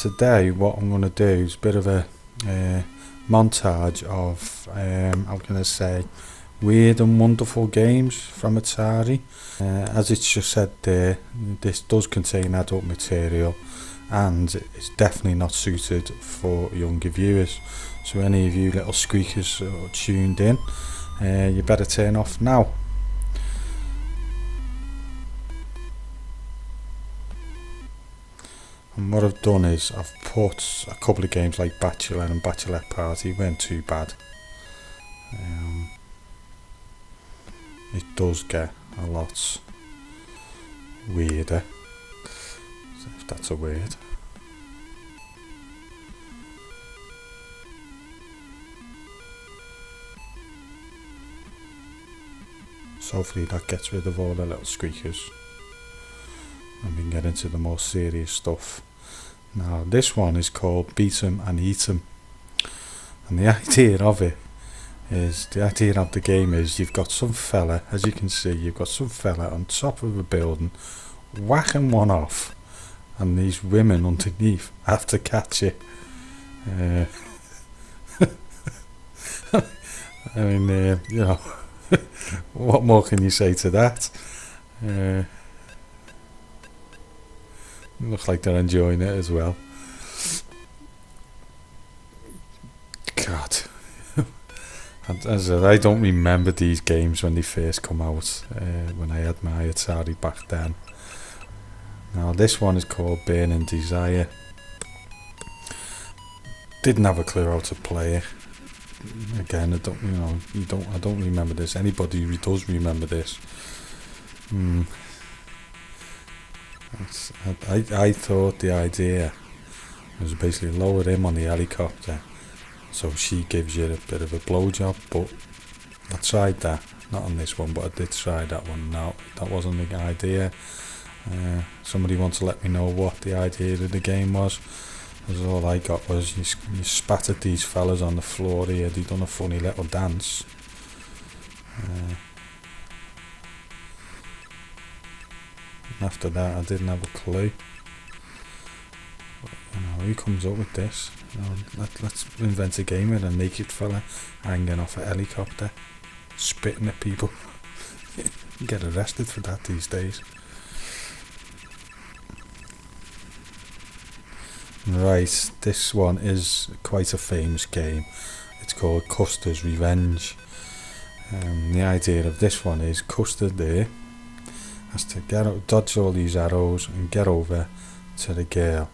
today what I'm going to do is a bit of a montage of, how can I say, weird and wonderful games from Atari. As it's just said there, this does contain adult material and it's definitely not suited for younger viewers. So any of you little squeakers tuned in, you better turn off now. And what I've done is I've put a couple of games like Bachelor and Bachelorette Party, weren't too bad. It does get a lot weirder, if that's a word. So hopefully that gets rid of all the little squeakers and we can get into the more serious stuff. Now this one is called Beat 'em and Eat 'em, and the idea of it is, the idea of the game is you've got some fella, as you can see, you've got some fella on top of a building whacking one off, and these women underneath have to catch it. I mean, you know, what more can you say to that? Looks like they're enjoying it as well. God. As I said, I don't remember these games when they first come out, when I had my Atari back then. Now this one is called Burning Desire. Didn't have a clue how to play it. Again, I don't remember this. Anybody who does remember this, I thought the idea was basically lower him on the helicopter, so she gives you a bit of a blowjob. But I tried that, not on this one, but I did try that one. No, that wasn't the idea. Somebody wants to let me know what the idea of the game was. Because all I got was you spattered these fellas on the floor here. They done a funny little dance. After that, I didn't have a clue. But, who comes up with this? Let's invent a game with a naked fella hanging off a helicopter, spitting at people. You get arrested for that these days. Right, this one is quite a famous game. It's called Custers Revenge. The idea of this one is Custard there has to dodge all these arrows and get over to the girl.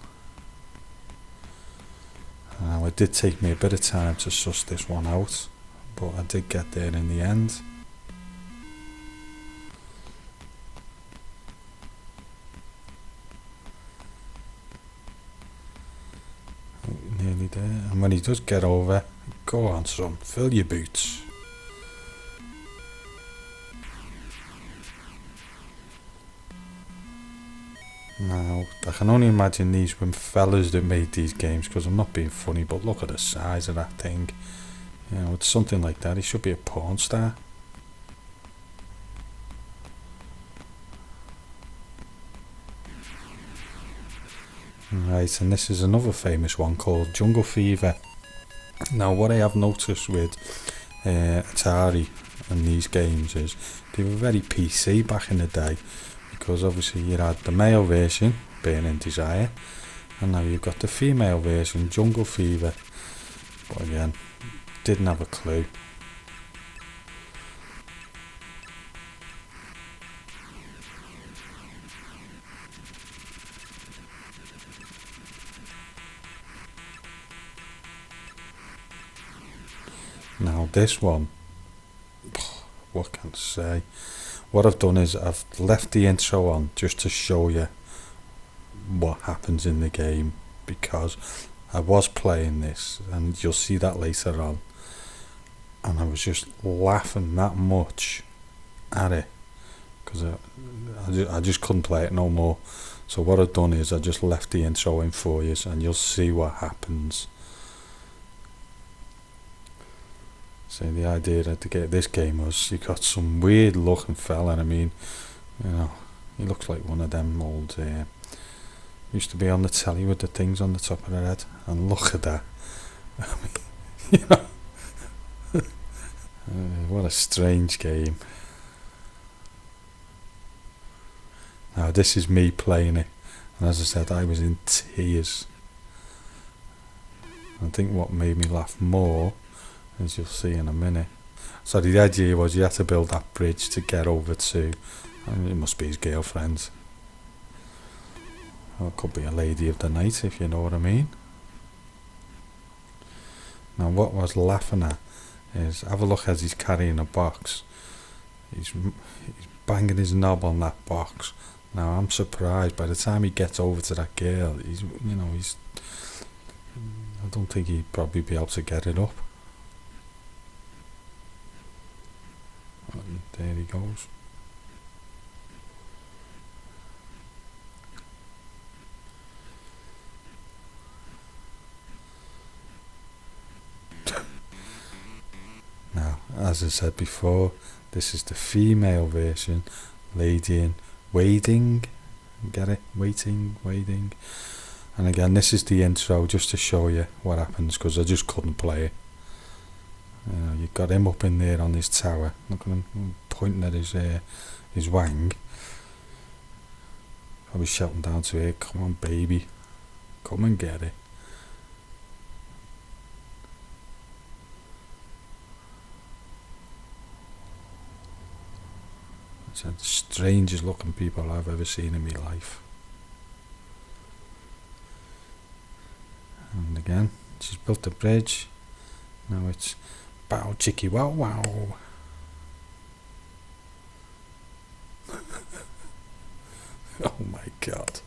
Now it did take me a bit of time to suss this one out, but I did get there in the end. Nearly there, and when he does get over, go on son, fill your boots. Now, I can only imagine these were fellas that made these games, because I'm not being funny, but look at the size of that thing. You know, it's something like that. He should be a porn star. Right, and this is another famous one called Jungle Fever. Now, what I have noticed with Atari and these games is they were very PC back in the day, because obviously you had the male version, Burning Desire, and now you've got the female version, Jungle Fever. But again, didn't have a clue. Now this one, what can I say? What I've done is I've left the intro on just to show you what happens in the game, because I was playing this and you'll see that later on, and I was just laughing that much at it because I just couldn't play it no more. So what I've done is I just left the intro in for you and you'll see what happens. So the idea that to get this game was you got some weird looking fella, and I mean, you know, he looks like one of them old Used to be on the telly with the things on the top of her head, and look at that. I mean, you know, what a strange game. Now this is me playing it, and as I said, I was in tears. I think what made me laugh more, as you'll see in a minute. So the idea was you had to build that bridge to get over to, I mean, it must be his girlfriend. Or it could be a lady of the night, if you know what I mean. Now what I was laughing at is, have a look as he's carrying a box. He's banging his knob on that box. Now I'm surprised by the time he gets over to that girl, I don't think he'd probably be able to get it up. And there he goes. Now, as I said before, this is the female version. Lady in waiting. Get it? Waiting, wading. And again, this is the intro just to show you what happens, because I just couldn't play it. You've got him up in there on his tower. Look at him pointing at his wang. Probably shouting down to her, "Come on, baby. Come and get it." It's the strangest looking people I've ever seen in my life. And again, she's built a bridge. Now it's bow chicky wow wow. Oh my god.